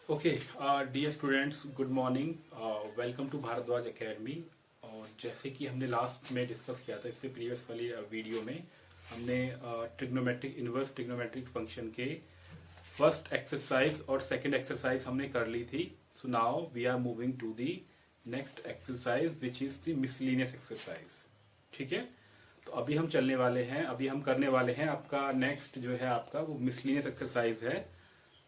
Okay dear students, good morning. Welcome to Bhardwaj academy. और जैसे कि हमने लास्ट में डिस्कस किया था, इससे प्रीवियस वाली वीडियो में हमने ट्रिग्नोमेट्रिक इनवर्स ट्रिग्नोमेट्रिक फंक्शन के फर्स्ट एक्सरसाइज और सेकंड एक्सरसाइज हमने कर ली थी। So now we are moving to the next exercise which is the miscellaneous exercise. ठीक है, तो अभी हम चलने वाले हैं, अभी हम करने वाले हैं आपका नेक्स्ट जो है आपका वो मिसलिनियस एक्सरसाइज है।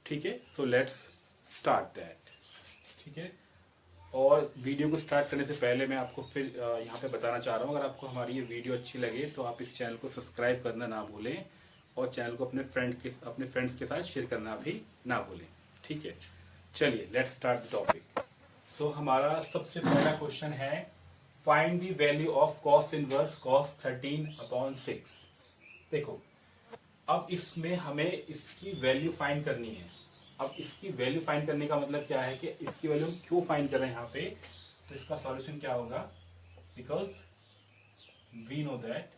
ठीक है, सो लेट्स स्टार्ट दैट। ठीक है, और वीडियो को स्टार्ट करने से पहले मैं आपको फिर यहाँ पे बताना चाह रहा हूँ, अगर आपको हमारी ये वीडियो अच्छी लगे तो आप इस चैनल को सब्सक्राइब करना ना भूलें और चैनल को अपने फ्रेंड्स के साथ शेयर करना भी ना भूलें। ठीक है, चलिए लेट्स स्टार्ट द टॉपिक। तो हमारा सबसे पहला क्वेश्चन है, find the value of cos inverse cos 13/6। देखो, अब इसमें हमें इसकी वैल्यू फाइंड करनी है। अब इसकी वैल्यू फाइंड करने का मतलब क्या है कि इसकी वैल्यू हम क्यों फाइंड कर रहे हैं यहाँ पे, तो इसका सॉल्यूशन क्या होगा, because we know that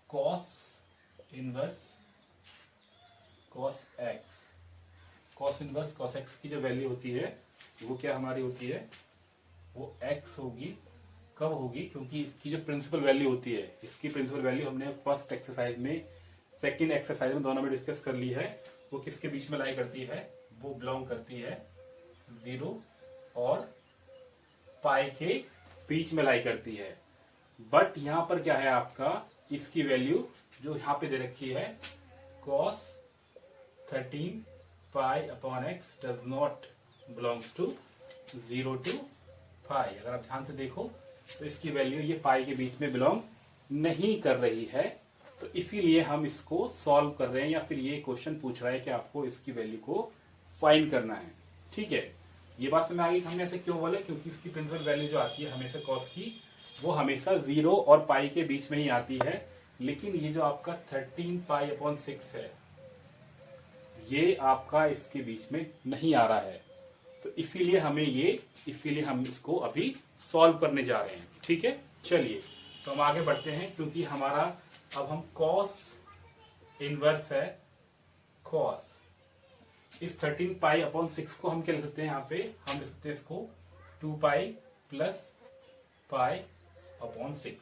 cos inverse cos x की जो वैल्यू होती है वो क्या हमारी होती है, वो एक्स होगी। कब होगी, क्योंकि इसकी जो प्रिंसिपल वैल्यू होती है, इसकी प्रिंसिपल वैल्यू हमने फर्स्ट एक्सरसाइज में सेकेंड एक्सरसाइज में दोनों में डिस्कस कर ली है। वो किसके बीच में लाई करती है, वो बिलोंग करती है 0 और पाई के बीच में लाई करती है। बट यहां पर क्या है आपका, इसकी वैल्यू जो यहां पे दे रखी है cos 13π/x does not belongs to 0 to pi. अगर आप ध्यान से देखो तो इसकी वैल्यू ये पाई के बीच में बिलोंग नहीं कर रही है, तो इसीलिए हम इसको सॉल्व कर रहे हैं, या फिर ये क्वेश्चन पूछ रहा है कि आपको इसकी वैल्यू को फाइंड करना है। ठीक है, ये बात समझ आ गई हमने ऐसे क्यों बोले, क्योंकि इसकी प्रिंसिपल वैल्यू जो आती है हमेशा कॉस की, वो हमेशा 0 और पाई के बीच में ही आती है। लेकिन ये जो आपका 13π/6 है, ये आपका इसके बीच में नहीं आ रहा है, तो इसीलिए हम इसको अभी सॉल्व करने जा रहे हैं। ठीक है, चलिए तो हम आगे बढ़ते हैं, क्योंकि हमारा अब हम कॉस इनवर्स है कॉस इस 13π/6 को हम क्या लिख सकते हैं, यहाँ पे हम लिख सकते हैं इसको 2π + π/6।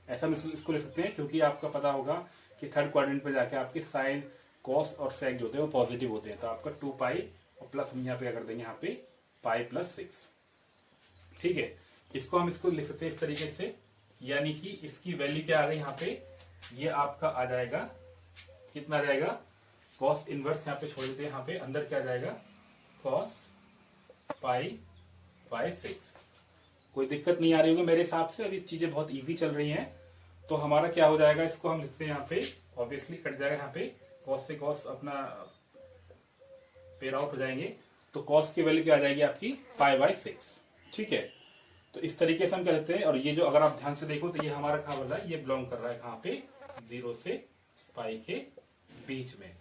ऐसा हम इसको लिख सकते हैं, क्योंकि आपका पता होगा कि थर्ड क्वाड्रेंट पे जाके आपके साइन कॉस और सेक जो होते हैं वो पॉजिटिव होते हैं, तो आपका 2π और प्लस हम यहाँ पे क्या कर देंगे, यहाँ पे π+6। ठीक है, इसको लिख सकते हैं इस तरीके से, यानी कि इसकी वैल्यू क्या आ गई यहाँ पे, ये आपका आ जाएगा, कितना आ जाएगा, कॉस इनवर्स यहाँ पे छोड़ देते हैं, यहाँ पे अंदर क्या आ जाएगा, cos π/6। कोई दिक्कत नहीं आ रही होगी मेरे हिसाब से, अभी चीजें बहुत इजी चल रही हैं। तो हमारा क्या हो जाएगा, इसको हम लिखते हैं यहाँ पे, ऑब्वियसली कट जाएगा यहाँ पे, कॉस से कॉस अपना पेयर आउट हो जाएंगे, तो कॉस की वैल्यू क्या आ जाएगी आपकी π/6। ठीक है, तो इस तरीके से हम क्या लेते हैं, और ये जो अगर आप ध्यान से देखो तो ये हमारा कहाँ बोल रहा है, ये बिलोंग कर रहा है कहाँ पे, 0 से पाई के बीच में।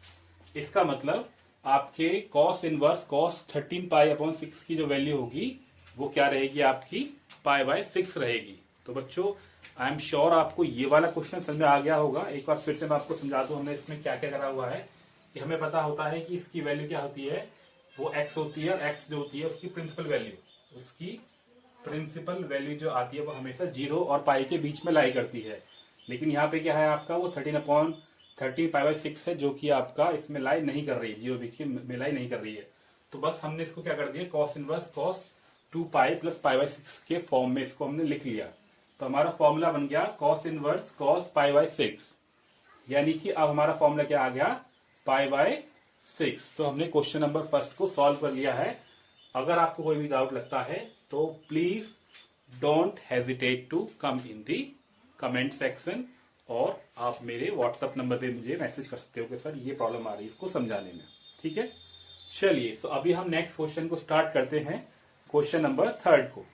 इसका मतलब आपके कॉस इनवर्स कॉस 13π/6 की जो वैल्यू होगी वो क्या रहेगी, आपकी π/6 रहेगी। तो बच्चों, आई एम श्योर आपको ये वाला क्वेश्चन समझ में आ गया होगा। एक बार फिर से मैं आपको समझा दूं, हमने इसमें क्या क्या करा हुआ है, कि हमें पता होता है कि इसकी वैल्यू क्या होती है, वो एक्स होती है, और एक्स जो होती है उसकी प्रिंसिपल वैल्यू जो आती है वो हमेशा 0 और पाई के बीच में लाई करती है। लेकिन यहाँ पे क्या है आपका, वो 13π/6 है, जो कि आपका इसमें लाई नहीं कर रही है, 0 बीच में लाई नहीं कर रही है। तो बस हमने इसको क्या कर दिया, कॉस इनवर्स कॉस 2π + π/6 के फॉर्म में इसको हमने लिख लिया। तो हमारा फॉर्मूला बन गया कॉस इनवर्स कॉस π/6, यानी कि अब हमारा फॉर्मूला क्या आ गया, π/6। तो हमने क्वेश्चन नंबर फर्स्ट को सॉल्व कर लिया है। अगर आपको कोई भी डाउट लगता है तो please don't hesitate to come in the comment section, और आप मेरे व्हाट्सएप नंबर पे मुझे मैसेज कर सकते हो कि सर ये प्रॉब्लम आ रही है इसको समझाने में। ठीक है, चलिए तो अभी हम नेक्स्ट क्वेश्चन को स्टार्ट करते हैं, क्वेश्चन नंबर 3 को।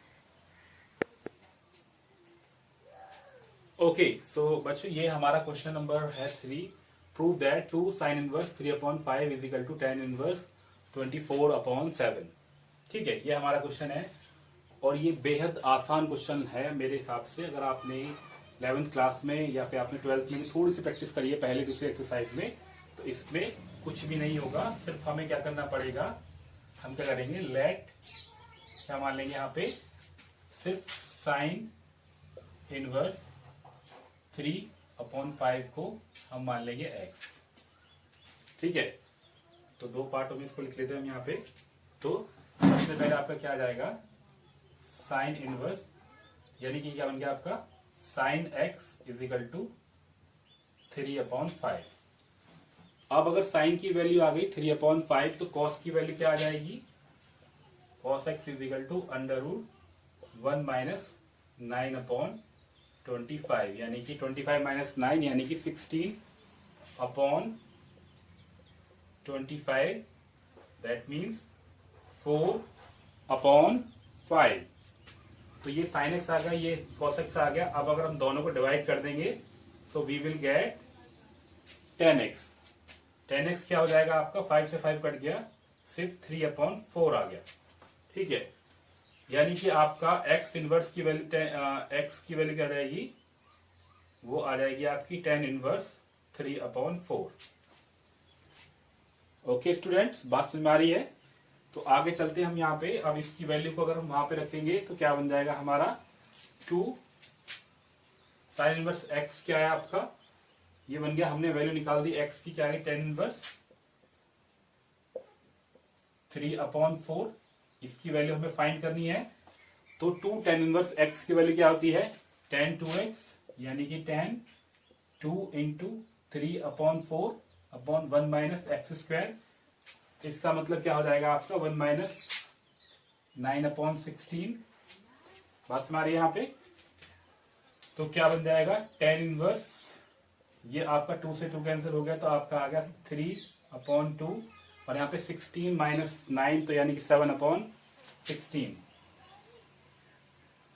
ओके, सो बच्चों ये हमारा क्वेश्चन नंबर है 3। Prove that 2 sin inverse 3/5 = tan inverse 24/7। ठीक है, ये हमारा क्वेश्चन है, और ये बेहद आसान क्वेश्चन है मेरे हिसाब से। अगर आपने 11th क्लास में या फिर आपने 12th में थोड़ी सी प्रैक्टिस करी है पहले दूसरे एक्सरसाइज में, तो इसमें कुछ भी नहीं होगा, सिर्फ हमें क्या करना पड़ेगा, हम क्या करेंगे, लेट क्या मान लेंगे यहाँ पे, सिर्फ साइन इनवर्स 3/5 को हम मान लेंगे x। ठीक है, तो दो पार्टों में इसको लिख लेते हैं हम यहाँ पे। तो सबसे पहले आपका क्या आ जाएगा, साइन इनवर्स, यानी कि क्या बन गया आपका, sine x is equal to 3/5। अब अगर साइन की वैल्यू आ गई 3/5 तो कॉस की वैल्यू क्या आ जाएगी, cos x is equal to √1 minus 9/25, यानी कि 25 माइनस 9 यानी कि 16/25, दैट मीन्स 4/5। तो ये साइन x आ गया, ये कॉस x आ गया। अब अगर हम दोनों को डिवाइड कर देंगे तो we will get 10x। 10x क्या हो जाएगा आपका, 5 से 5 कट गया, सिर्फ 3/4 आ गया। ठीक है, यानी कि आपका x इनवर्स की वैल्यू, x की वैल्यू क्या आ जाएगी, वो आ जाएगी आपकी 10 इनवर्स 3/4। ओके स्टूडेंट्स, बात समझ में आ रही है? तो आगे चलते हैं हम यहाँ पे। अब इसकी वैल्यू को अगर हम वहां पे रखेंगे तो क्या बन जाएगा हमारा, 2 साइन इनवर्स x क्या है आपका, ये बन गया, हमने वैल्यू निकाल दी x की, क्या है 10 इनवर्स 3/4। इसकी वैल्यू हमें फाइंड करनी है। तो 2 10 इनवर्स x की वैल्यू क्या होती है, 10 2x, यानी कि 10 2 इंटू 3/4/1 माइनस एक्स स्क्वायर। इसका मतलब क्या हो जाएगा आपका, 1 माइनस 9/16। बात समझ आ रही है यहाँ पे? तो क्या बन जाएगा, 10 इनवर्स, ये आपका 2 से 2 कैंसिल हो गया, तो आपका आ गया 3/2, और यहाँ पे 16 माइनस 9 तो यानी कि 7/16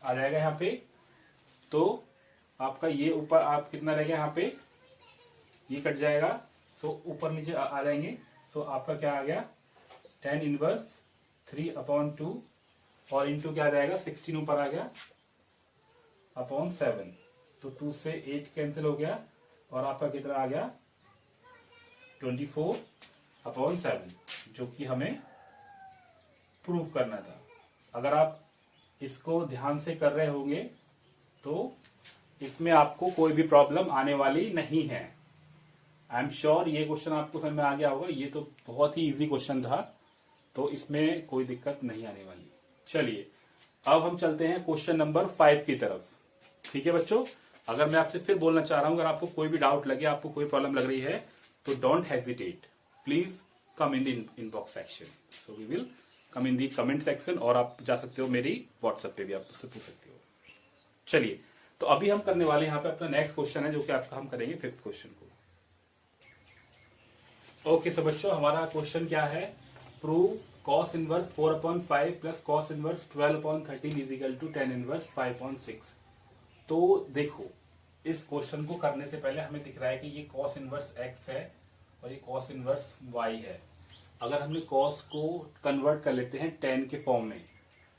आ जाएगा यहाँ पे। तो आपका ये ऊपर आप कितना रह गया यहाँ पे, ये कट जाएगा, तो ऊपर नीचे आ जाएंगे। तो आपका क्या आ गया, 10 इनवर्स 3/2 और इंटू क्या आ जाएगा, 16 ऊपर आ गया /7। तो 2 से 8 कैंसिल हो गया, और आपका कितना आ गया, 24/7, जो कि हमें प्रूव करना था। अगर आप इसको ध्यान से कर रहे होंगे तो इसमें आपको कोई भी प्रॉब्लम आने वाली नहीं है। आई एम श्योर ये क्वेश्चन आपको समझ में आ गया होगा। ये तो बहुत ही इजी क्वेश्चन था, तो इसमें कोई दिक्कत नहीं आने वाली। चलिए अब हम चलते हैं क्वेश्चन नंबर 5 की तरफ। ठीक है बच्चों, अगर मैं आपसे फिर बोलना चाह रहा हूं, अगर आपको कोई भी डाउट लगे, आपको कोई प्रॉब्लम लग रही है, तो don't hesitate, please come in the inbox section. So we will come in the comment section, और आप जा सकते हो मेरी व्हाट्सएप पे भी, आप उससे पूछ सकते हो। चलिए, तो अभी हम करने वाले यहाँ पे अपना नेक्स्ट क्वेश्चन है, जो कि आपका हम करेंगे 5th क्वेश्चन को। ओके सो बच्चों, हमारा क्वेश्चन क्या है, prove cos inverse 4/5 plus cos inverse 12/13 is equal to 10 inverse 5/6। तो देखो, इस क्वेश्चन को करने से पहले हमें दिख रहा है कि ये cos इनवर्स x है और ये cos इनवर्स y है। अगर हमने cos को कन्वर्ट कर लेते हैं tan के फॉर्म में,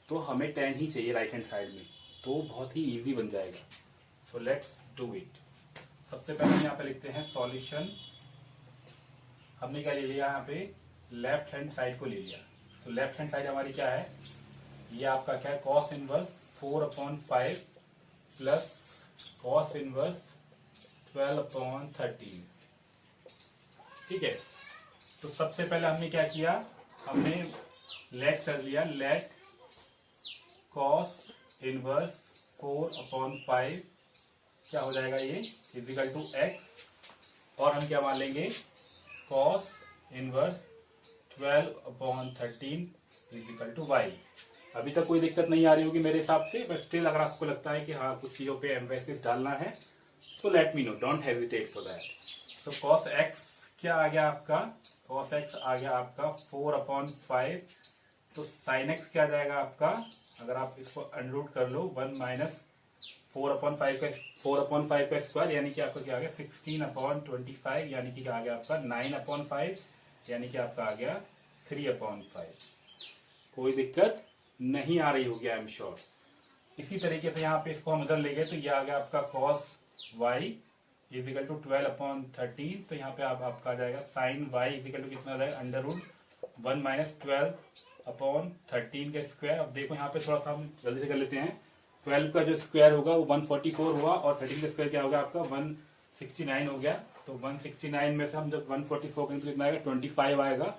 तो हमें tan ही चाहिए राइट हैंड साइड में, तो बहुत ही इजी बन जाएगा। So let's do it. सबसे पहले हम यहाँ पे लिखते हैं सॉल्यूशन। हमने क्या ले लिया, यहाँ पे लेफ्ट हैंड साइड को ले लिया। तो लेफ्ट हैंड साइड हमारी क्या है, ये आपका क्या है, cos inverse 4/5 plus cos inverse 12/13। ठीक है, तो सबसे पहले हमने क्या किया, हमने लेट कर लिया, लेट cos इनवर्स 4/5 क्या हो जाएगा, ये इक्वल टू x, और हम क्या मान लेंगे, cos inverse 12/13 equal to y। अभी तक कोई दिक्कत नहीं आ रही होगी मेरे हिसाब से, बट स्टिल अगर आपको लगता है कि हाँ कुछ चीजों पे एम्फेसिस डालना है, तो let me know, don't hesitate for that. So cos x क्या आ गया आपका, cos x आ गया आपका 4/5, तो sin x क्या आ जाएगा आपका, अगर आप इसको अनरूट कर लो, 1 माइनस 4/5 का स्क्वायर, यानी कि आपका क्या आ गया 16/25, यानी कि क्या आ गया आपका 9/5, यानी कि आपका आ गया 3/5। कोई दिक्कत नहीं आ रही होगी, आई एम श्योर। इसी तरीके से यहाँ पे इसको हम उधर ले गए, तो ये आ गया आपका cos y इजिकल टू 12/13। तो यहाँ पे आपका आ जाएगा साइन वाई इजिकल टू कितना आ जाएगा, अंडर रूट 1 माइनस 12/13 का स्क्वायर। अब देखो यहाँ पे थोड़ा सा हम जल्दी से कर लेते हैं। 12 का जो स्क्वायर होगा वो 144 हुआ, और 13 का स्क्वायर क्या होगा आपका 169 हो गया। तो 169 में से हम जब 144 करेंगे तो कितना आएगा 25 आएगा।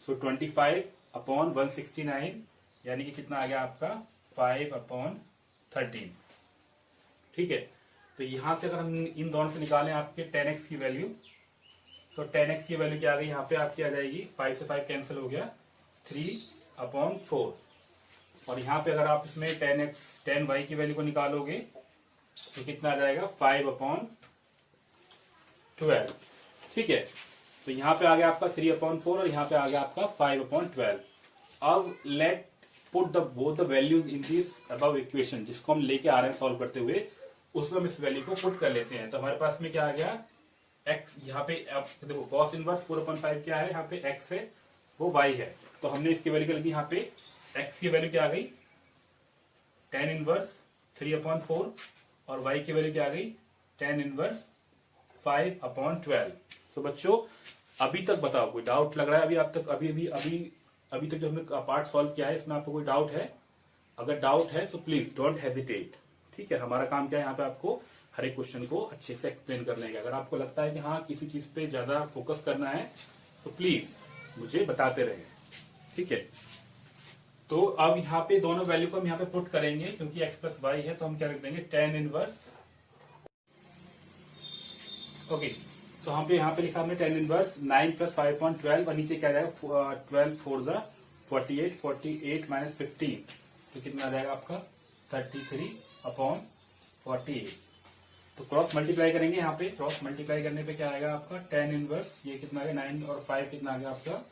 सो 25/169 यानी कि कितना आ गया आपका 5/13। ठीक है, तो यहां से अगर हम इन दोनों से निकालें आपके 10x की वैल्यू, सो 10x की वैल्यू क्या आ गई यहाँ पे आपकी आ जाएगी, 5 से 5 कैंसिल हो गया, 3/4। और यहाँ पे अगर आप इसमें 10y की वैल्यू को निकालोगे तो कितना आ जाएगा 5/12। ठीक है, तो यहाँ पे आ गया आपका 3/4 और यहाँ पे आ गया आपका 5/12। अब late put the both the values in this above equation, जिसको हम लेके आ रहे हैं सॉल्व करते हुए, उसमें हम इस वैल्यू को पुट कर लेते हैं। तो हमारे पास में क्या आ गया x, यहाँ पे देखो cos इनवर्स 4/5 क्या है, यहाँ पे x है वो y है। तो हमने इसकी वैल्यू क्या लगी, यहाँ पे x की वैल्यू क्या आ गई tan इनवर्स 3/4 और y की वैल्यू क्या आ गई tan इनवर्स 5/12। तो बच्चों अभी तक बताओ कोई डाउट लग रहा है अभी आप तक, अभी तक जो हमने पार्ट सॉल्व किया है इसमें आपको कोई डाउट है? अगर डाउट है तो प्लीज डोंट हेजिटेट। ठीक है, हमारा काम क्या है यहाँ पे आपको हर एक क्वेश्चन को अच्छे से एक्सप्लेन करने का। अगर आपको लगता है कि हाँ किसी चीज पे ज्यादा फोकस करना है तो प्लीज मुझे बताते रहे। ठीक है, तो अब यहाँ पे दोनों वैल्यू को हम यहाँ पे पुट करेंगे, क्योंकि x प्लस वाई है तो हम क्या रख देंगे tan इनवर्स। ओके, तो हम पे यहाँ पे लिखा हमने tan इनवर्स 9 प्लस 5/12 और नीचे क्या जाएगा 12 4 द 48, 48 माइनस 15 तो कितना आ जाएगा आपका 33/48। तो क्रॉस मल्टीप्लाई करेंगे, यहाँ पे क्रॉस मल्टीप्लाई करने पे क्या आएगा आपका tan इनवर्स, ये कितना आ गया 9 और 5 कितना आ गया आपका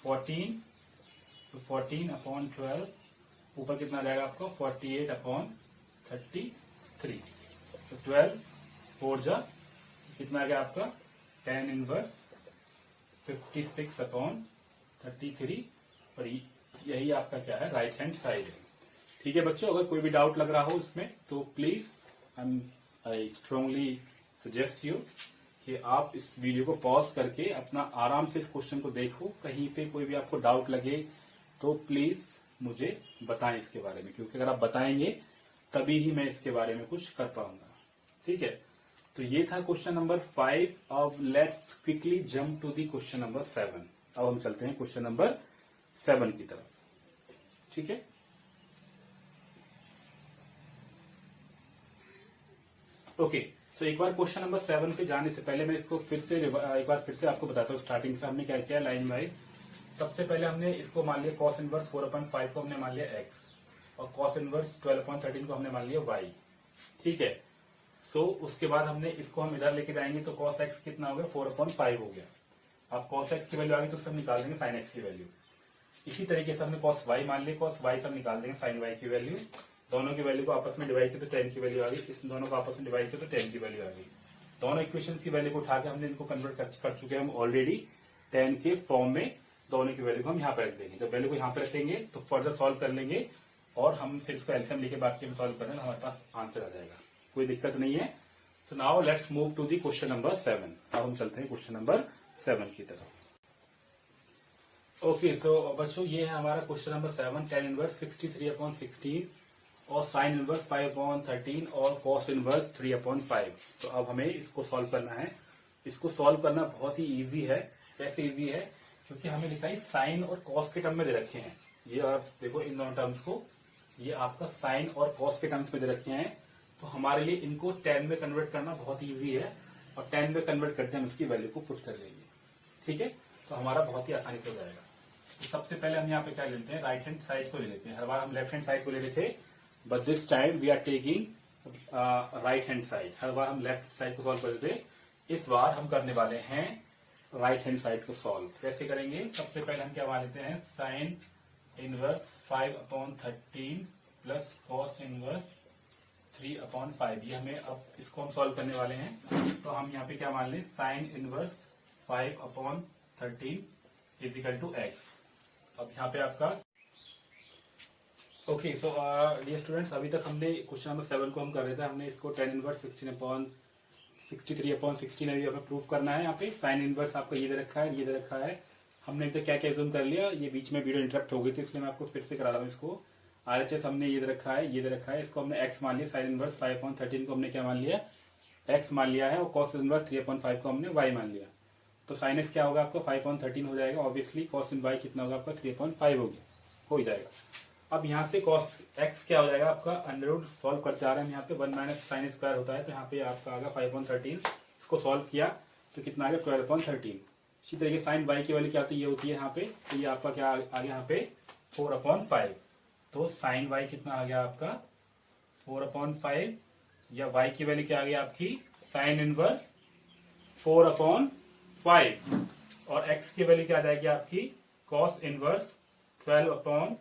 14, तो 14/12 ऊपर कितना आ जाएगा आपका 48/33। तो 12 4 जा कितना आ गया आपका tan इनवर्स 56/33 और यही आपका क्या है राइट हैंड साइड है। ठीक है बच्चों, अगर कोई भी डाउट लग रहा हो इसमें तो please I strongly suggest you कि आप इस वीडियो को पॉज करके अपना आराम से इस क्वेश्चन को देखो। कहीं पे कोई भी आपको डाउट लगे तो प्लीज मुझे बताएं इसके बारे में, क्योंकि अगर आप बताएंगे तभी ही मैं इसके बारे में कुछ कर पाऊंगा। ठीक है, तो ये था क्वेश्चन नंबर 5। अब let's quickly jump to the question number 7। अब हम चलते हैं क्वेश्चन नंबर 7 की तरफ। ठीक है, ओके, तो एक बार क्वेश्चन नंबर 7 पे जाने से पहले मैं इसको एक बार फिर से आपको बताता हूँ। स्टार्टिंग से हमने क्या किया लाइन वाइज। सबसे पहले हमने इसको मान लिया cos इनवर्स 4/5 को हमने मान लिया x और cos इनवर्स 12/13 को हमने मान लिया y। ठीक है, सो उसके बाद हमने इसको हम इधर लेके जाएंगे तो cos x कितना हो गया 4/5 हो गया। अब cos x की वैल्यू आ गई तो सब निकाल देंगे sin x की वैल्यू। इसी तरीके से हमने cos y मान लिया, cos y सब निकाल देंगे sin y की वैल्यू। दोनों की वैल्यू को आपस में डिवाइड किया तो tan की वैल्यू आ गई, इस दोनों को आपस में डिवाइड किया तो tan की वैल्यू आ गई। दोनों इक्वेशन की वैल्यू को उठा के हमने इनको कन्वर्ट कर चुके हैं हम ऑलरेडी tan के फॉर्म में। दोनों की वैल्यू को हम यहाँ पे रख देंगे। जब वैल्यू को यहाँ पे रखेंगे तो फर्दर सॉल्व कर लेंगे और हम फिर इसको एलसीएम लेके बाकी हम सॉल्व करें, हमारे पास आंसर आ जाएगा, कोई दिक्कत नहीं है। तो now let's move to the question number 7। अब हम चलते हैं क्वेश्चन नंबर 7 की तरफ। ओके, सो बच्चों ये है हमारा क्वेश्चन नंबर 7। tan इनवर्स 63/16 और sin इनवर्स 5/13 और cos इनवर्स 3/5। तो अब हमें इसको सॉल्व करना है। इसको सॉल्व करना बहुत ही इजी है। कैसे इजी है, क्योंकि हमें लिखा है साइन और कॉस के टर्म में दे रखे हैं। ये आप देखो इन दोनों टर्म्स को, ये आपका साइन और कॉस के टर्म्स में दे रखे हैं। तो हमारे लिए इनको tan में कन्वर्ट करना बहुत इजी है और tan में कन्वर्ट करते हम इसकी वैल्यू को पुट कर लेंगे। ठीक है, तो हमारा बहुत ही आसानी से हो जाएगा। तो सबसे पहले हम यहाँ पे क्या लेते हैं, राइट हैंड साइड को ले लेते हैं। हर बार हम लेफ्ट हैंड साइड को ले लेते थे, but this time we are taking right hand side. हर बार हम लेफ्ट साइड को सॉल्व करते थे, इस बार हम करने वाले हैं राइट हैंड साइड को सॉल्व। कैसे करेंगे, सबसे पहले हम क्या मान लेते हैं sign inverse 5/13 plus cos inverse 3/5। ये हमें अब इसको हम सॉल्व करने वाले हैं। तो हम यहाँ पे क्या मान लें sine inverse 5/13 is equal to x। अब यहाँ पे आपका ओके, सो डियर स्टूडेंट्स, अभी तक हमने क्वेश्चन नंबर 7 को हम कर रहे थे। हमने इसको tan इनवर्स 63/16 अभी हमें प्रूफ करना है। यहाँ पे साइन इनवर्स आपका ये दे रखा है, ये दे रखा है। हमने तो क्या क्या जूम कर लिया, ये बीच में वीडियो इंटरप्ट हो गई थी, इसलिए मैं आपको फिर से करा रहा हूँ इसको। RHS हमने ये दे रखा है, ये दे रखा है, इसको हमने x मान लिया। साइन इनवर्स 5/13 को हमने क्या मान लिया, x मान लिया है, और कॉस इनवर्स 3/5 को हमने y मान लिया। तो साइन x क्या होगा आपका 5/13 हो जाएगा ऑब्वियसली। कॉस इन y कितना होगा आपका 3/5 हो ही जाएगा। अब यहाँ से कॉस x क्या हो जाएगा आपका, अंडर रूट सॉल्व करते आ रहे हैं यहाँ पे 1 माइनस साइन स्क्वायर होता है, तो यहाँ पे आपका आगा 5/13। इसको सॉल्व किया तो कितना आ गया 12/13। इसी तरीके साइन y की वैल्यू क्या होती है, ये होती है यहाँ पे, तो ये आपका क्या आ गया यहाँ पे 4/5। तो साइन y कितना आ गया आपका 4/5, या y की वैल्यू क्या आ गई आपकी साइन इनवर्स 4/5, और x की वैल्यू क्या आ जाएगी आपकी कॉस इनवर्स 12/13।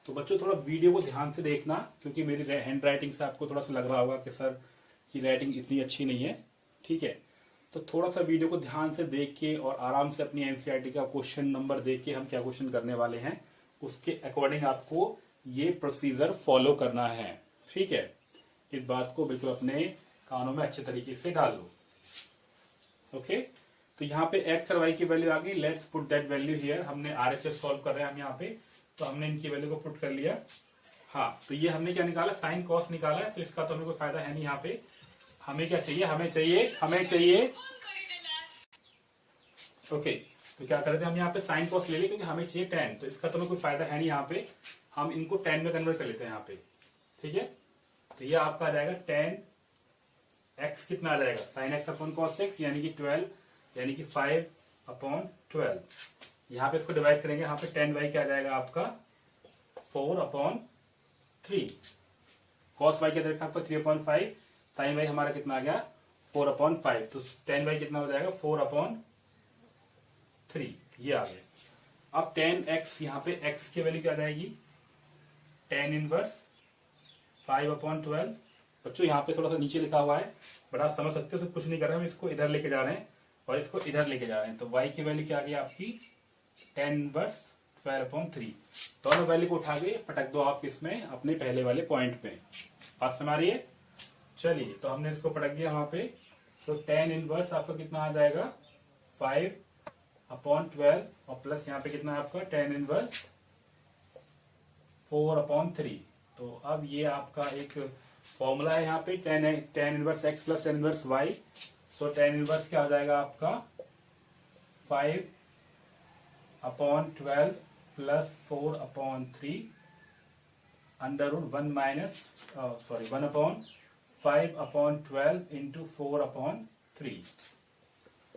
तो बच्चों थोड़ा वीडियो को ध्यान से देखना, क्योंकि मेरी हैंड राइटिंग से आपको थोड़ा सा लग रहा होगा कि सर की राइटिंग इतनी अच्छी नहीं है, ठीक है। तो थोड़ा सा वीडियो को ध्यान से देख के और आराम से अपनी एनसीईआरटी का क्वेश्चन नंबर देख के हम क्या क्वेश्चन करने वाले हैं, उसके अकॉर्डिंग आपको ये प्रोसीजर फॉलो करना है, ठीक है। इस बात को बिल्कुल अपने कानों में अच्छे तरीके से डाल लो, ओके। तो यहाँ पे x और y की वैल्यू आ गई, let's put that value here. हमने RHS सॉल्व कर रहे हैं हम यहाँ पे, तो हमने इनकी वैल्यू को पुट कर लिया। हाँ, तो ये हमने क्या निकाला, साइन कॉस निकाला है, तो इसका तो हमें कोई फायदा है नहीं यहाँ पे। हमें क्या चाहिए, हमें चाहिए ओके। तो क्या कर रहे थे हम यहाँ पे साइन कॉस ले लिए, क्योंकि हमें चाहिए tan, तो इसका तो हमें कोई फायदा है नहीं यहाँ पे। हम इनको tan में कन्वर्ट कर लेते हैं यहाँ पे, ठीक है। तो ये आपका आ जाएगा tan x कितना आ जाएगा साइन x/cos x, यानी कि 12, यानी कि 5/12। यहाँ पे इसको डिवाइड करेंगे, यहाँ पे tan y क्या आ जाएगा आपका 4/3। cos y क्या देखा आपका 3/5, साइन y हमारा कितना आ गया 4/5, तो tan y कितना हो जाएगा 4/3, ये आ गया। अब tan x, यहाँ पे x की वैल्यू क्या आ जाएगी tan इनवर्स 5/12। बच्चों यहाँ पे थोड़ा सा नीचे लिखा हुआ है, बट आप समझ सकते हो, तो कुछ नहीं कर रहे हैं, हम इसको इधर लेके जा रहे हैं और इसको इधर लेके जा रहे हैं। तो y की वैल्यू क्या आ गई आपकी tan इनवर्स 12/3। दोनों वैल्यू को उठा के पटक दो आप इसमें अपने पहले वाले पॉइंट पे। बात समझ रही है? चलिए, तो हमने इसको पटक दिया वहां पे। तो tan इनवर्स आपका कितना आ जाएगा 5/12, और प्लस यहाँ पे कितना है आपका tan इनवर्स 4/3। तो अब ये आपका एक फॉर्मूला है यहाँ पे, tan inverse x plus tan inverse y। सो tan इनवर्स क्या हो जाएगा आपका 5/12 प्लस 4/3 अंडर रूट 1/5/12 इंटू 4/3।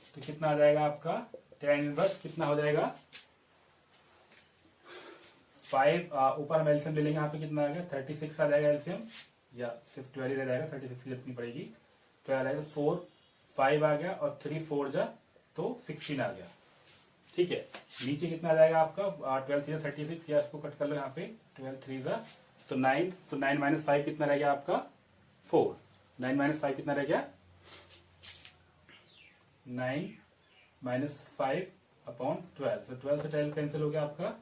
तो कितना आ जाएगा आपका tan इनवर्स कितना हो जाएगा 5, ऊपर हम एल्सियम ले लेंगे, यहाँ पे कितना आ गया 36 आ जाएगा एल्सियम, या सिर्फ 12 रह जाएगा, 36 की जितनी पड़ेगी 12 आ जाएगा। 4 5 आ गया, और 3 4 जा तो 16 आ गया, ठीक है। नीचे कितना आ जाएगा आपका 12 3 36, या इसको कट कर लो यहाँ पे 12 3 जा तो 9। तो 9 माइनस 5 कितना रह गया आपका 4। 9 माइनस 5 कितना रह गया 9 माइनस 5/12। तो 12 से 12 कैंसिल हो गया आपका।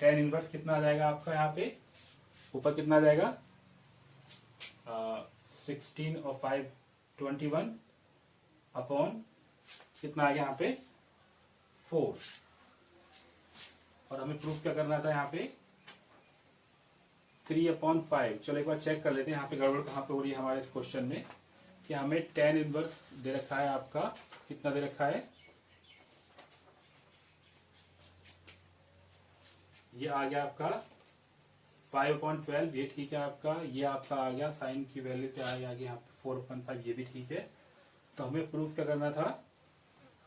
tan इनवर्स कितना आ जाएगा आपका यहाँ पे ऊपर कितना आ जाएगा 16 और 5 21 अपॉन कितना आ गया यहाँ पे 4। और हमें प्रूफ क्या करना था यहाँ पे 3/5। चलो एक बार चेक कर लेते हैं यहाँ पे गड़बड़ कहाँ पे हो रही है हमारे इस क्वेश्चन में, कि हमें tan इनवर्स दे रखा है आपका, कितना दे रखा है, ये आ गया आपका 5/12, ये ठीक है आपका। ये आपका आ गया साइन की वैल्यू क्या आ गया यहाँ पे 4/5, ये भी ठीक है। तो हमें प्रूफ क्या करना था,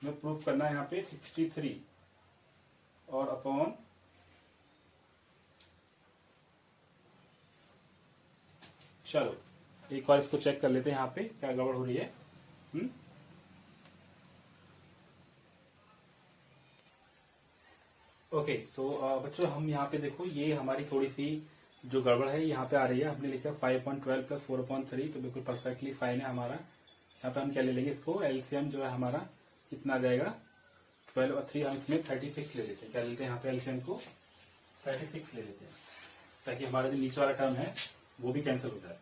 हमें प्रूफ करना है यहाँ पे 63 और अपॉन चलो एक बार इसको चेक कर लेते हैं यहाँ पे क्या गड़बड़ हो रही है। ओके, तो बच्चों हम यहाँ पे देखो, ये हमारी थोड़ी सी जो गड़बड़ है यहाँ पे आ रही है। हमने लिखा 5/12 प्लस 4/3, तो बिल्कुल परफेक्टली फाइन है हमारा। यहाँ पे हम क्या ले लेंगे, इसको एलसीएम जो है हमारा कितना आ जाएगा 12 और 3, हम इसमें 36 ले लेते हैं। क्या लेते हैं यहाँ पे एलसीएम को 36 ले लेते हैं, ताकि हमारा जो नीचे वाला टर्म है वो भी कैंसिल हो जाए।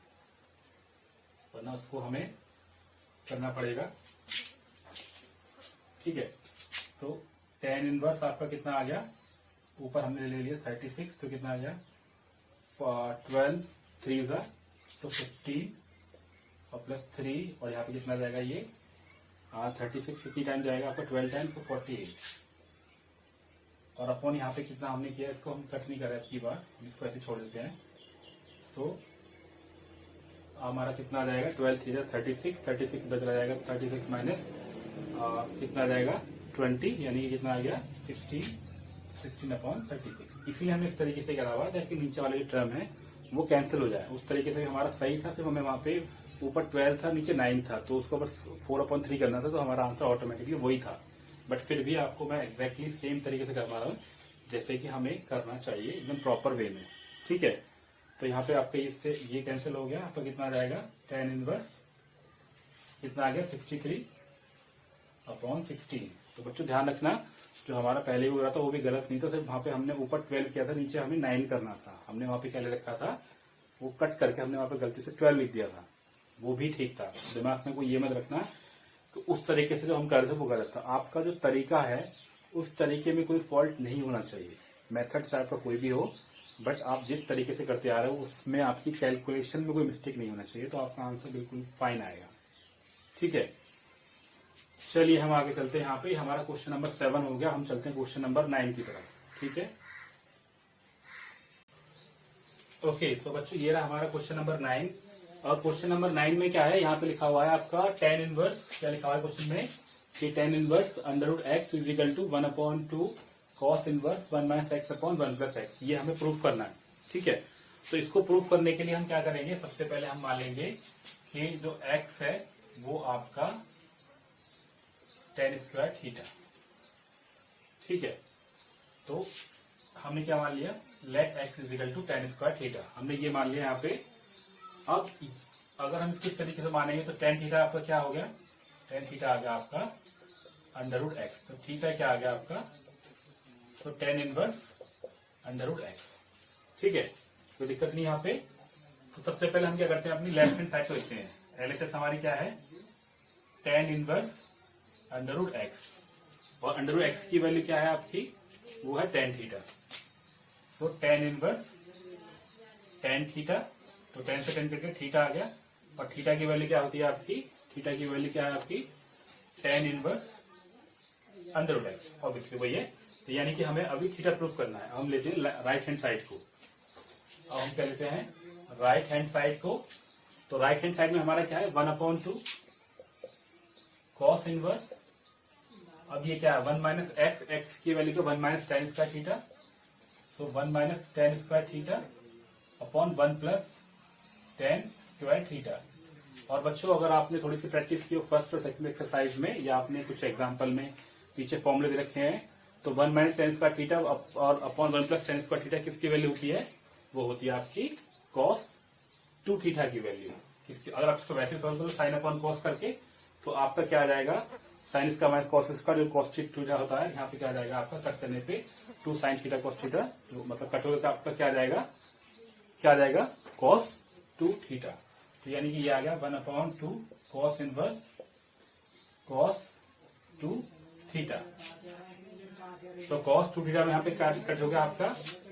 वरना उसको हमें करना पड़ेगा। ठीक है, तो tan इनवर्स आपका कितना आ गया, ऊपर हमने ले लिया 36, तो कितना आ गया 12 3 ज़ा तो 15 और प्लस 3 और यहाँ पे कितना जाएगा ये 36 कितनी टाइम जाएगा आपका 12 टाइम तो 48 और अपन यहाँ पे कितना हमने किया, इसको हम कट नहीं कर रहे इसकी बार, इसको ऐसे छोड़ देते हैं। सो हमारा कितना आ जाएगा 12 3 36 36 बच जाएगा 36 माइनस कितना आ जाएगा 20 यानी कि कितना आ गया 16/36। इसलिए हमने इस तरीके से करा हुआ ताकि नीचे वाले जो टर्म है वो कैंसिल हो जाए। उस तरीके से हमारा सही था, सिर्फ हमें वहाँ पे ऊपर 12 था नीचे 9 था, तो उसको बस 4/3 करना था, तो हमारा आंसर ऑटोमेटिकली वही था। बट फिर भी आपको मैं एग्जैक्टली सेम तरीके से करवा रहा हूँ जैसे कि हमें करना चाहिए, एकदम प्रॉपर वे में। ठीक है, तो यहाँ पे आपका इससे ये कैंसिल हो गया, आपका कितना आ जाएगा tan इनवर्स कितना आ गया 63/16। तो बच्चों ध्यान रखना, जो हमारा पहले हो रहा था वो भी गलत नहीं था, सिर्फ वहाँ पे हमने ऊपर 12 किया था, नीचे हमें 9 करना था। हमने वहाँ पे क्या ले रखा था, वो कट करके हमने वहाँ पे गलती से 12 लिख दिया था, वो भी ठीक था। दिमाग में कोई ये मत रखना कि उस तरीके से जो हम कर रहे थे वो गलत था। आपका जो तरीका है उस तरीके में कोई फॉल्ट नहीं होना चाहिए, मेथड चाहे आपका कोई भी हो, बट आप जिस तरीके से करते आ रहे हो उसमें आपकी कैलकुलेशन में कोई मिस्टेक नहीं होना चाहिए, तो आपका आंसर बिल्कुल फाइन आएगा। ठीक है, चलिए हम आगे चलते हैं। यहाँ पे हमारा क्वेश्चन नंबर 7 हो गया, हम चलते हैं क्वेश्चन नंबर 9 की तरफ। ठीक है, ओके, तो बच्चों ये रहा हमारा क्वेश्चन नंबर 9। और क्वेश्चन नंबर 9 में क्या है, यहाँ पे लिखा हुआ है आपका tan इनवर्स, क्या लिखा हुआ है क्वेश्चन में कि tan inverse under root x is equal to 1/2 cos inverse 1 minus x upon 1 plus x. ये हमें प्रूफ करना है। ठीक है, तो इसको प्रूफ करने के लिए हम क्या करेंगे, सबसे पहले हम मान लेंगे कि जो x है वो आपका tan स्क्वायर थीटा। ठीक है, तो हमने क्या मान लिया, let x is equal to tan square theta, हमने ये मान लिया यहाँ पे। अब अगर हम इसको इस तरीके से मानेंगे तो tan थीटा आपका क्या हो गया, tan थीटा आ गया आपका अंडररूट x, तो थीटा क्या आ गया आपका, तो tan इनवर्स अंडररूट x। ठीक है, कोई दिक्कत नहीं यहाँ पे। तो सबसे पहले हम क्या करते हैं, अपनी लेफ्ट हैंड साइड को लिखते हैं। एलएचएस हमारी क्या है, tan इनवर्स अंडररूट x, और अंडररूट x की वैल्यू क्या है आपकी, वो है tan थीटा। तो tan इनवर्स tan थीटा, तो tan से tan करके थीटा आ गया, और थीटा की वैल्यू क्या होती है आपकी, थीटा की वैल्यू क्या है आपकी tan inverse under root x, obviously वही है। तो यानी कि हमें अभी थीटा प्रूफ करना है। हम लेते हैं राइट हैंड साइड को। अब हम क्या लेते हैं, राइट हैंड साइड को। तो राइट हैंड साइड में हमारा क्या है 1/2 cos इनवर्स, अब ये क्या है 1 माइनस एक्स, एक्स की वैल्यू को 1 माइनस tan स्क्वायर थीटा, तो 1 minus tan square theta upon 1 plus tan square theta. और बच्चों अगर आपने थोड़ी सी प्रैक्टिस की हो फर्स्ट और सेकंड एक्सरसाइज में, या आपने कुछ एग्जांपल में पीछे फॉर्मूले दे रखे हैं, तो 1 माइनस tan स्क्वायर थीटा और upon 1 plus tan square theta किसकी वैल्यू होती है, वो होती है आपकी cos 2 थीटा की वैल्यू। अगर आप इसको वैसे सॉल्व करो साइन अपॉन कॉस करके, तो आपका क्या आ जाएगा साइन इसका माइनस कॉस स्क्वायर, जो cos थीटा होता है, यहाँ पे क्या आ जाएगा आपका कट करने पे 2 साइन थीटा cos थीटा, मतलब कट होगा आपका क्या आ जाएगा cos 2 थीटा। तो यानी कि ये आ गया 1/2 cos इनवर्स cos 2 थीटा। तो cos 2 थीटा में यहाँ पे कट हो गया आपका,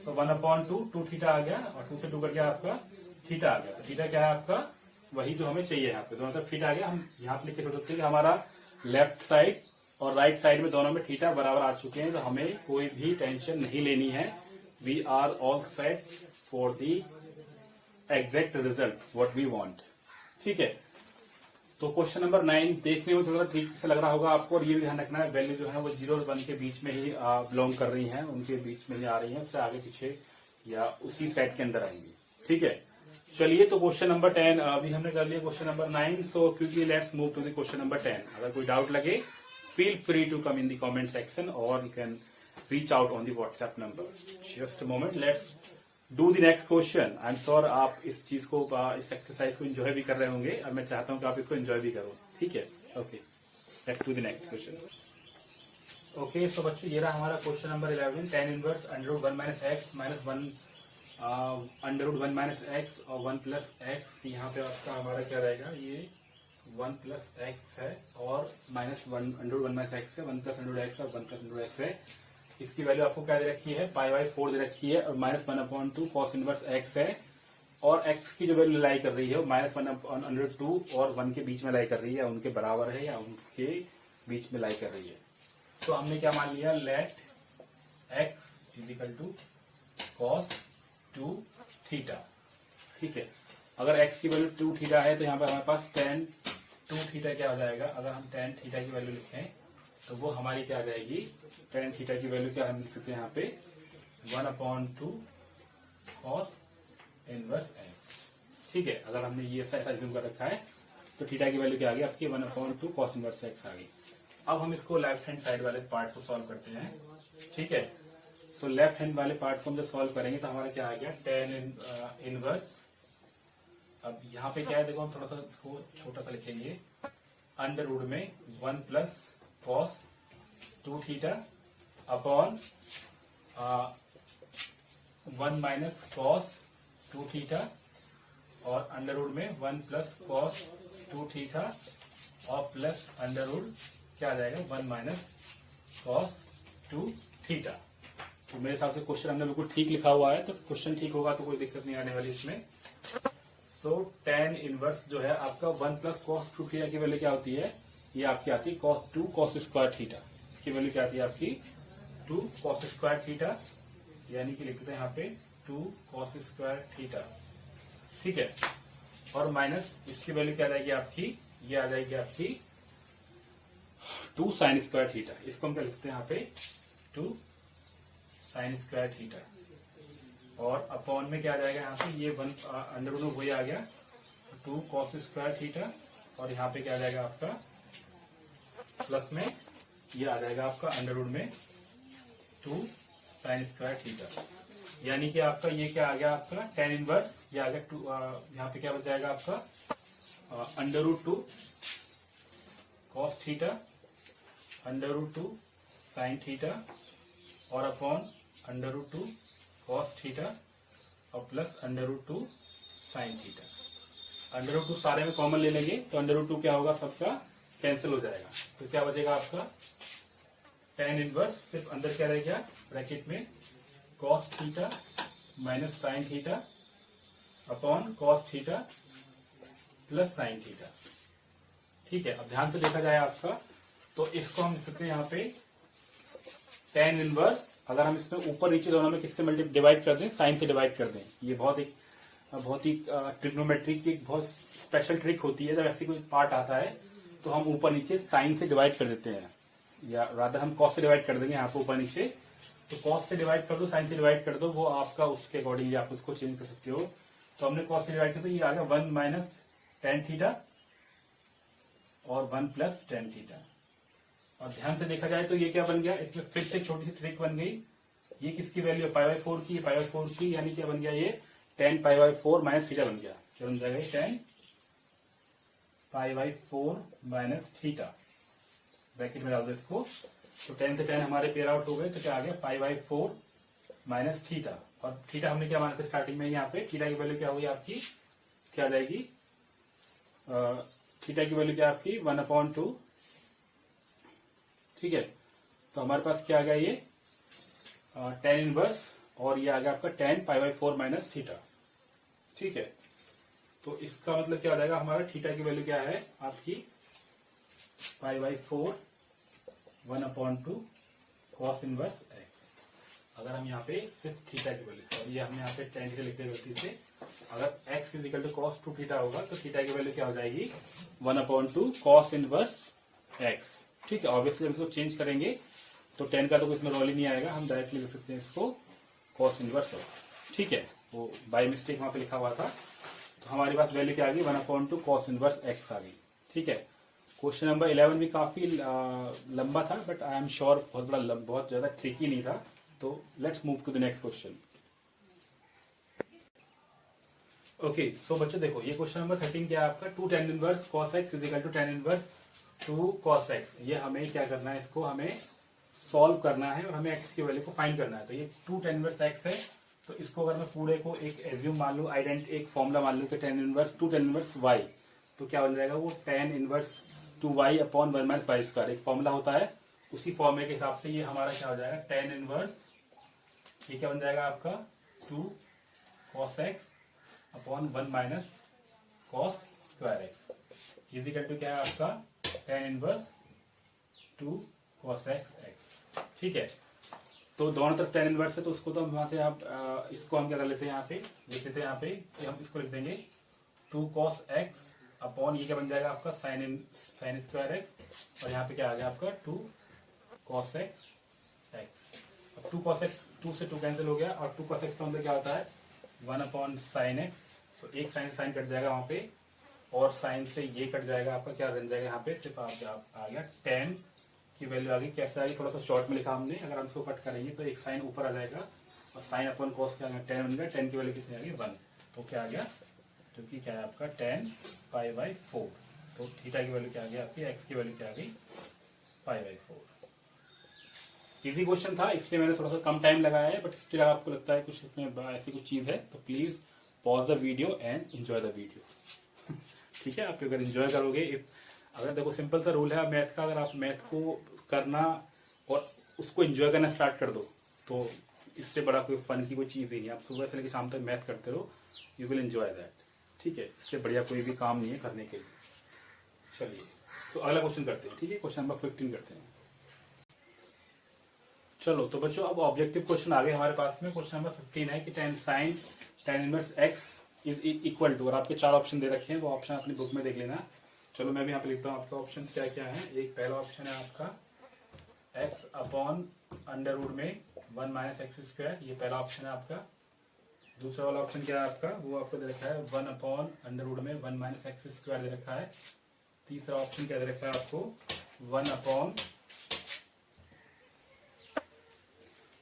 तो 1/2 2 थीटा आ गया, और 2 से 2 कट गया आपका थीटा आ गया। तो थीटा क्या है आपका, वही जो हमें चाहिए यहाँ पे, दोनों तरफ थीटा आ गया। हम यहाँ पे लिख के छोड़ सकते हैं कि हमारा लेफ्ट साइड और राइट साइड में दोनों में थीटा बराबर आ चुके हैं, तो हमें कोई भी टेंशन नहीं लेनी है। We are all set for the exact result what we want. ठीक है, तो क्वेश्चन नंबर 9 देखने में थोड़ा ठीक से लग रहा होगा आपको, और ये भी ध्यान रखना है वैल्यू जो है वो 0 और 1 के बीच में ही बिलोंग कर रही हैं, उनके बीच में ही आ रही हैं, उससे आगे पीछे या उसी सेट के अंदर आएंगी। ठीक है, चलिए तो क्वेश्चन नंबर 10 अभी हमने कर लिया question number 9, so quickly let's move to the question number 10। अगर कोई डाउट लगे feel free to come in the comment section, और you can reach out on the WhatsApp number. Just a moment, let's do the next question. I am sure आप इस चीज को, इस exercise को एंजॉय भी कर रहे होंगे, और मैं चाहता हूं कि आप इसको एंजॉय भी करो। ठीक है, okay, let's do the next question. Okay, so बच्चों ये रहा हमारा question number 11, tan inverse under root 1 minus x minus 1 under root 1 minus X और 1 प्लस एक्स, यहाँ पे आपका हमारा क्या रहेगा, ये 1 प्लस एक्स है और minus one under root 1 minus x है, 1 प्लस अंडर रूट एक्स और 1 प्लस अंडर रूट एक्स है। इसकी वैल्यू आपको क्या दे रखी है, पाई बाई 4 दे रखी है और माइनस 1/2 कॉस इनवर्स एक्स है, और एक्स की जो वैल्यू लाई कर रही है वो माइनस 1/2 और 1 के बीच में लाई कर रही है, उनके बराबर है या उनके बीच में लाई कर रही है। तो हमने क्या मान लिया, let x is equal to cos 2 theta. ठीक है, अगर x की वैल्यू 2 थीटा है तो यहाँ पर हमारे पास tan 2 थीटा क्या हो जाएगा, अगर हम tan थीटा की वैल्यू लिखें तो वो हमारी क्या आ जाएगी, tan थीटा की वैल्यू क्या हम लिख सकते हैं यहाँ पे 1/2 cos इनवर्स x। ठीक है, अगर हमने ये ऐसा एज्यूम कर रखा है तो थीटा की वैल्यू क्या आ गई आपकी 1/2 cos इनवर्स x आ गई। अब हम इसको लेफ्ट हैंड साइड वाले पार्ट को सॉल्व करते हैं। ठीक है, तो लेफ्ट हैंड वाले पार्ट को हम जब सॉल्व करेंगे तो हमारा क्या आ गया, tan इनवर्स। अब यहाँ पे क्या है, देखो हम थोड़ा सा इसको छोटा सा लिखेंगे, अंडर रूट में 1 plus cos 2 theta upon 1 minus cos 2 theta और अंडर रूट में 1 प्लस कॉस 2 थीटा और प्लस अंडर रूट क्या आ जाएगा 1 माइनस कॉस 2 थीटा। तो मेरे हिसाब से क्वेश्चन हमने बिल्कुल ठीक लिखा हुआ है, तो क्वेश्चन ठीक होगा तो कोई दिक्कत नहीं आने वाली इसमें। तो tan इनवर्स जो है आपका 1 प्लस कॉस 2 थीटा की वैल्यू क्या होती है, ये आपकी आती है cos 2 cos स्क्वायर थीटा। इसकी वैल्यू क्या आती है आपकी 2 cos स्क्वायर थीटा, यानी कि लिखते हैं यहाँ पे 2 cos स्क्वायर थीटा। ठीक है, और माइनस इसकी वैल्यू क्या आ जाएगी आपकी, ये आ जाएगी आपकी 2 साइन स्क्वायर थीटा। इसको हम क्या लिखते हैं यहाँ पे 2 साइन स्क्वायर थीटा, और अपॉन में क्या आ जाएगा यहाँ पे, ये 1 अंडर रूट वही आ गया 2 cos स्क्वायर थीटा, और यहाँ पे क्या आ जाएगा आपका प्लस में ये आ जाएगा आपका अंडर रूट में 2 साइन स्क्वायर थीटा, यानी कि आपका ये क्या आ गया आपका tan इनवर्स, ये आ गया 2, यहाँ पे क्या बच जाएगा आपका under root 2 cos theta, under root 2 sine theta और upon under root 2 cos theta और plus under root 2 sine theta. Under root 2 सारे में कॉमन ले लेंगे तो अंडर रूट 2 क्या होगा, सबका कैंसिल हो जाएगा, तो क्या बचेगा आपका tan इनवर्स, सिर्फ अंदर क्या रह गया ब्रैकेट में cos theta minus sine theta upon cos theta plus sine theta. ठीक है, अब ध्यान से देखा जाए आपका, तो इसको हम लिख सकते हैं यहाँ पे tan इनवर्स, अगर हम इसमें ऊपर नीचे दोनों में किससे मल्टी डिवाइड कर दें, साइन से डिवाइड कर दें। ये बहुत ही ट्रिग्नोमेट्री की एक बहुत स्पेशल ट्रिक होती है, जब ऐसी कोई पार्ट आता है तो हम ऊपर नीचे साइन से डिवाइड कर देते हैं, या रादर हम कॉस से डिवाइड कर देंगे यहाँ पे ऊपर नीचे। तो कॉस से डिवाइड कर दो, साइन से डिवाइड कर दो, वो आपका उसके अकॉर्डिंग आप उसको चेंज कर सकते हो। तो हमने कॉस से डिवाइड किया तो ये आ गया 1 माइनस tan थीटा और 1 प्लस tan थीटा। और ध्यान से देखा जाए तो ये क्या बन गया, इसमें फिर से छोटी सी ट्रिक बन गई, ये किसकी वैल्यू है π/4 की, π/4 की, यानी क्या बन गया ये tan π/4 माइनस थीटा बन गया। क्या बन जाएगा tan π/4 माइनस थीटा, ब्रैकेट में डाल दो इसको, तो tan से tan हमारे पेयर आउट हो गए, तो क्या आ गया π/4 माइनस थीटा, और थीटा हमने क्या माना था स्टार्टिंग में, यहाँ पे थीटा की वैल्यू क्या होगी आपकी, क्या आ जाएगी थीटा की वैल्यू क्या आपकी 1/2। ठीक है, तो हमारे पास क्या आ गया ये tan इनवर्स, और ये आ गया आपका tan π/4 माइनस थीटा। ठीक है, तो इसका मतलब क्या आ जाएगा, हमारा थीटा की वैल्यू क्या है आपकी π/4 1/2 cos इनवर्स x। अगर हम यहाँ पे सिर्फ थीटा की वैल्यू, सॉरी ये हमने यहाँ पे tan थीटा लिख दिया गलती से, अगर x is equal to cos 2 theta होगा तो थीटा की वैल्यू क्या हो जाएगी 1/2 cos इनवर्स x। ठीक है, ऑब्वियसली हम इसको चेंज करेंगे तो tan का तो इसमें रोल ही नहीं आएगा, हम डायरेक्टली लिख सकते हैं इसको cos इनवर्स x। ठीक है, वो बाय मिस्टेक वहां पे लिखा हुआ था, तो हमारे पास वैल्यू क्या आ गई 1/2 cos इनवर्स x आ गई। ठीक है, क्वेश्चन नंबर 11 भी काफी लंबा था, बट आई एम श्योर बहुत ज्यादा ट्रिकी नहीं था। तो let's move to the next question. Okay, so बच्चों देखो ये क्वेश्चन नंबर 13 क्या है आपका, 2 tan inverse cos x is equal to tan inverse 2 cos x। ये हमें क्या करना है, इसको हमें सॉल्व करना है और हमें x की वैल्यू को फाइंड करना है। तो ये 2 tan इनवर्स x है, तो इसको अगर मैं पूरे को एक एज्यूम मान लूँ, एक फॉर्मूला मान लूँ कि tan inverse two tan inverse y, तो क्या बन जाएगा वो tan inverse two y upon 1 minus y square, एक फॉर्मूला होता है, उसी फॉर्मूले के हिसाब से ये हमारा क्या हो जाएगा tan इनवर्स, ये क्या बन जाएगा आपका 2 cos x upon 1 minus cos square x is equal to क्या है आपका tan इनवर्स 2 cos x। ठीक है, तो दोनों तरफ tan इनवर्स है, तो उसको तो हम वहां से आप इसको हम क्या कर लेते हैं, यहाँ पे लिख लेते हैं, यहाँ पे हम इसको लिख देंगे 2 cos x अपॉन ये क्या बन जाएगा आपका साइन स्क्वायर एक्स, और यहाँ पे क्या आ गया आपका 2 cos x x। अब 2 cos x 2 से 2 कैंसिल हो गया, और 2 cos x का मतलब क्या होता है 1 अपॉन साइन एक्स, तो एक साइन कट जाएगा वहां पे, और साइन से ये कट जाएगा आपका, क्या बन जाएगा यहाँ पे सिर्फ आ गया tan की वैल्यू आ गई। कैसे आ गई, थोड़ा सा शॉर्ट में लिखा हमने, अगर हम इसको कट करेंगे तो एक साइन ऊपर आ जाएगा, और साइन अपॉन कॉस क्या आ गया tan बन गया, tan की वैल्यू कितनी आ गई 1, तो क्या आ गया, जो कि क्या है आपका tan पाई बाई 4, तो थीटा की वैल्यू क्या आ गई आपकी, एक्स की वैल्यू क्या आ गई पाई बाई 4। इजी क्वेश्चन था, इसलिए मैंने थोड़ा सा कम टाइम लगाया है, बट स्टिल आपको लगता है कुछ इसमें ऐसी कुछ चीज है तो please pause the video and enjoy the video. ठीक है, आप अगर एंजॉय करोगे, अगर देखो सिंपल सा रूल है मैथ का, अगर आप मैथ को करना और उसको एंजॉय करना स्टार्ट कर दो तो इससे बड़ा कोई फन की कोई चीज ही नहीं। आप सुबह से लेकर शाम तक मैथ करते रहो, यू विल एंजॉय दैट। ठीक है, इससे बढ़िया कोई भी काम नहीं है करने के लिए। चलिए, तो अगला क्वेश्चन करते हैं। ठीक है, क्वेश्चन नंबर 15 करते हैं। चलो तो बच्चों, अब ऑब्जेक्टिव क्वेश्चन आ गए हमारे पास में। क्वेश्चन नंबर 15 है कि tan inverse x is equal to, और आपके 4 ऑप्शन दे रखे हैं, वो ऑप्शन अपनी बुक में देख लेना। चलो मैं भी यहाँ पे लिखता हूँ आपका ऑप्शन क्या क्या है। एक पहला ऑप्शन है आपका x अपॉन अंडर रूट में 1 माइनस एक्स स्क्वायर, ये पहला ऑप्शन है आपका। दूसरा वाला ऑप्शन क्या है आपका, वो आपको दे रखा है 1 अपॉन अंडर रूट में 1 माइनस एक्स स्क्वायर दे रखा है। तीसरा ऑप्शन क्या दे रखा है आपको 1 अपॉन,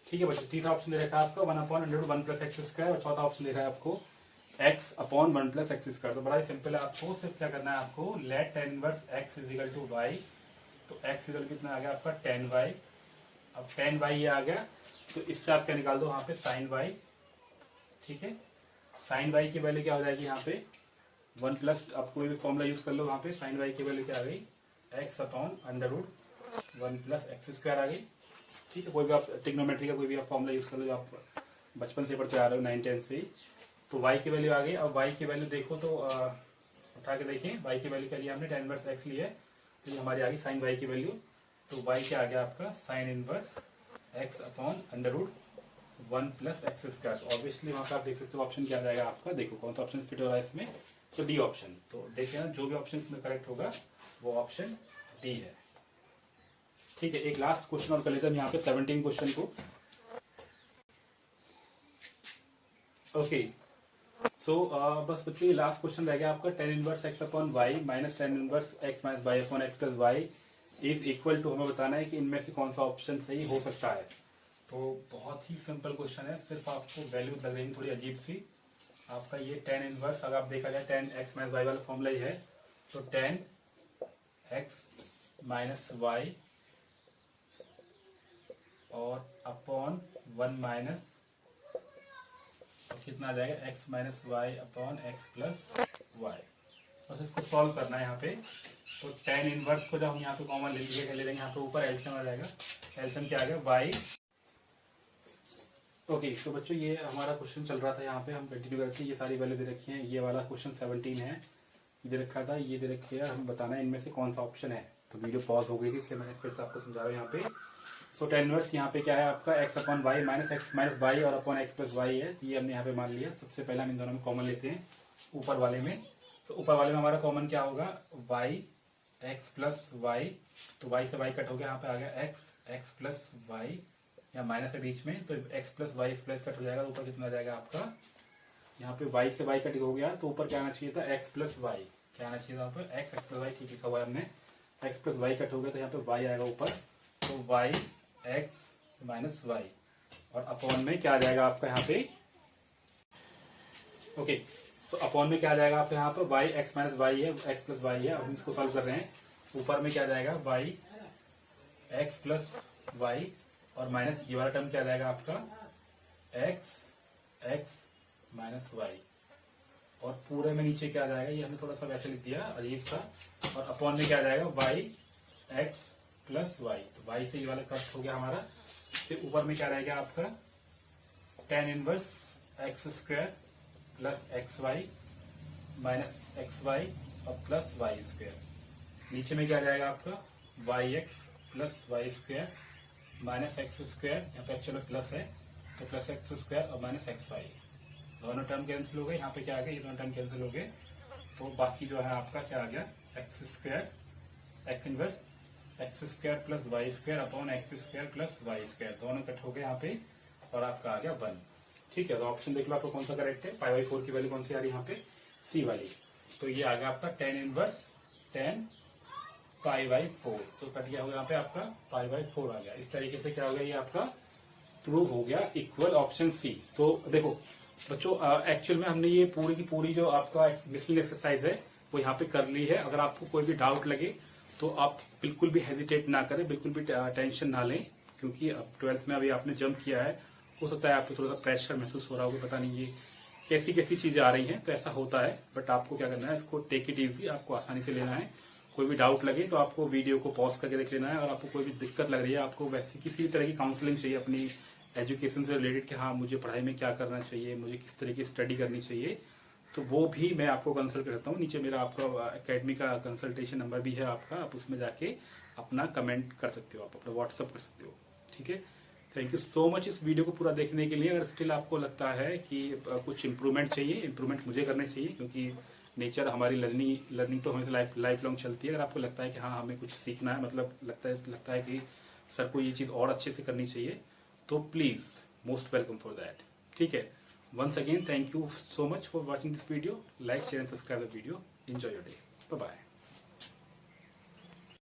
ठीक है बच्चों, तीसरा ऑप्शन दे रखा है आपका 1 upon under root 1 plus x square, और चौथा ऑप्शन दे रहा है आपको x upon 1 plus x square. तो बड़ा ही सिंपल है, आपको सिर्फ क्या करना है, आपको let tan inverse x is equal to y, तो x इक्वल कितना आ गया आपका tan y। अब tan y ये आ गया, तो इससे आप क्या निकाल दो यहाँ पे sin y। ठीक है, sin y की वैल्यू क्या हो जाएगी यहाँ पे 1 प्लस, आप कोई भी फॉर्मूला यूज कर लो, वहां पे sin y की वैल्यू क्या आ गई x upon under root 1 plus x square आ गई। ठीक है, कोई भी आप ट्रिग्नोमेट्री का कोई भी आप फॉर्मूला यूज कर लो जो आप बचपन से पढ़ते आ रहे हो 9-10 से ही। तो y की वैल्यू आ गई। अब y की वैल्यू देखो तो उठा के देखिए, y की वैल्यू क्या लिया हमने, tan इनवर्स x ली है, तो ये हमारी आ गई sin y की वैल्यू। तो y क्या आ गया आपका sin inverse x upon under root 1 plus x square. Obviously वहां पर आप देख सकते हो ऑप्शन क्या आ जाएगा आपका, देखो कौन सा ऑप्शन फिट हो रहा है इसमें, तो डी ऑप्शन। तो देखिए ना, जो भी ऑप्शन इसमें करेक्ट होगा वो ऑप्शन डी है। ठीक है, एक लास्ट क्वेश्चन और कर लेते हैं यहाँ पे 17 क्वेश्चन को। ओके, सो बस बच्चों ये लास्ट क्वेश्चन रह गया आपका, tan inverse x upon y minus tan inverse x minus y upon x plus y is equal to, हमें बताना है कि इनमें से कौन सा ऑप्शन सही हो सकता है। तो बहुत ही सिंपल क्वेश्चन है, सिर्फ आपको वैल्यू लग रही है थोड़ी अजीब सी। आपका ये tan इनवर्स, अगर आप देखा जाए tan x माइनस वाई वाला फॉर्मूला ही है, तो tan x माइनस वाई और अपॉन 1 माइनस कितना आ जाएगा x minus y upon x plus y. बस इसको सॉल्व करना है यहाँ पे। तो tan इनवर्स को जब हम यहाँ पे कॉमन ले लेंगे, यहाँ पे ऊपर एल्सियम आ जाएगा, एल्सियम क्या आ गया y। ओके, तो बच्चों ये हमारा क्वेश्चन चल रहा था, यहाँ पे हम कंटिन्यू करते हैं। ये सारी वैल्यू दे रखी है, ये वाला क्वेश्चन 17 है, ये दे रखा था, ये दे रखी है, हम बताना है इनमें से कौन सा ऑप्शन है। तो वीडियो पॉज हो गई थी, इसलिए मैंने फिर से आपको समझा रहा हूँ यहाँ पे। तो tan इनवर्स यहाँ पे क्या है आपका x upon y minus x minus y और अपॉन एक्स प्लस वाई है, तो ये हमने यहाँ पे मान लिया। सबसे पहले हम इन दोनों में कॉमन लेते हैं ऊपर वाले में। तो ऊपर वाले में हमारा कॉमन क्या होगा y x प्लस वाई, तो y से y कट हो गया, यहाँ पे आ गया x प्लस वाई, या माइनस है बीच में, तो x plus y plus cut हो जाएगा, ऊपर कितना आ जाएगा आपका, यहाँ पे y से y कट हो गया, तो ऊपर क्या आना चाहिए था x प्लस वाई, क्या आना चाहिए था यहाँ पे x प्लस वाई, ठीक लिखा हुआ है हमने, x प्लस वाई कट हो गया, तो यहाँ पे y आएगा ऊपर, तो y x माइनस वाई, और अपॉन में क्या आ जाएगा आपका यहाँ पे, ओके, तो अपॉन में क्या आ जाएगा आपका यहाँ पे y x माइनस वाई है, x प्लस वाई है। अब हम इसको सॉल्व कर रहे हैं, ऊपर में क्या आ जाएगा y x प्लस वाई और माइनस ये वाला टर्म क्या आ जाएगा आपका x एक्स माइनस वाई, और पूरे में नीचे क्या आ जाएगा, ये हमने थोड़ा सा वैसे लिख दिया अजीब सा, और अपॉन में क्या आ जाएगा वाई एक्स प्लस वाई। तो वाई से ये वाला कट हो गया हमारा। फिर ऊपर में क्या रहेगा आपका tan inverse x square plus x y minus x y और प्लस वाई स्क्वायर। नीचे में क्या आ जाएगा आपका y x plus y square minus x square, यहाँ पे एक्चुअली प्लस है तो प्लस एक्स स्क्वायर और माइनस एक्स वाई। दोनों टर्म कैंसिल हो गए, यहाँ पे क्या आ गया, ये दोनों टर्म कैंसिल हो गए, तो बाकी जो है आपका क्या आ गया x square x inverse x square plus y square upon x square plus y square, दोनों कट हो गए यहाँ पे, और आपका आ गया 1। ठीक है, तो ऑप्शन देख लो आपको कौन सा करेक्ट है। पाई बाई 4 की वैल्यू कौन सी आ रही है यहाँ पे, सी वाली। तो ये आ गया आपका tan inverse tan pi by 4, तो कट गया होगा यहाँ पे आपका पाई बाई 4 आ गया। इस तरीके से क्या हो गया, ये आपका प्रूव हो गया इक्वल ऑप्शन सी। तो देखो बच्चों, एक्चुअल में हमने ये पूरी की पूरी जो आपका लिसनिंग एक्सरसाइज है वो यहाँ पे कर ली है। अगर आपको कोई भी डाउट लगे तो आप बिल्कुल भी हेजिटेट ना करें, बिल्कुल भी टेंशन ना लें, क्योंकि अब 12th में अभी आपने जंप किया है, हो सकता है आपको थोड़ा सा प्रेशर महसूस हो रहा होगा, पता नहीं ये कैसी कैसी चीजें आ रही हैं, तो ऐसा होता है। बट आपको क्या करना है, इसको टेक इट इजी, आपको आसानी से लेना है। कोई भी डाउट लगे तो आपको वीडियो को पॉज करके देख लेना है, और आपको कोई भी दिक्कत लग रही है, आपको वैसी किसी तरह की काउंसलिंग चाहिए अपनी एजुकेशन से रिलेटेड कि हाँ मुझे पढ़ाई में क्या करना चाहिए, मुझे किस तरह की स्टडी करनी चाहिए, तो वो भी मैं आपको कंसल्ट करता हूँ। नीचे मेरा आपका एकेडमी का कंसल्टेशन नंबर भी है आपका, आप उसमें जाके अपना कमेंट कर सकते हो, आप अपना व्हाट्सअप कर सकते हो। ठीक है, थैंक यू सो मच इस वीडियो को पूरा देखने के लिए। अगर स्टिल आपको लगता है कि कुछ इंप्रूवमेंट चाहिए, इंप्रूवमेंट मुझे करने चाहिए, क्योंकि नेचर हमारी लर्निंग तो हमें लाइफ लॉन्ग चलती है। अगर आपको लगता है कि हाँ हमें कुछ सीखना है, मतलब लगता है कि सर को ये चीज़ और अच्छे से करनी चाहिए, तो please most welcome for that. ठीक है, once again thank you so much for watching this video. Like share and subscribe the video. Enjoy your day, bye bye.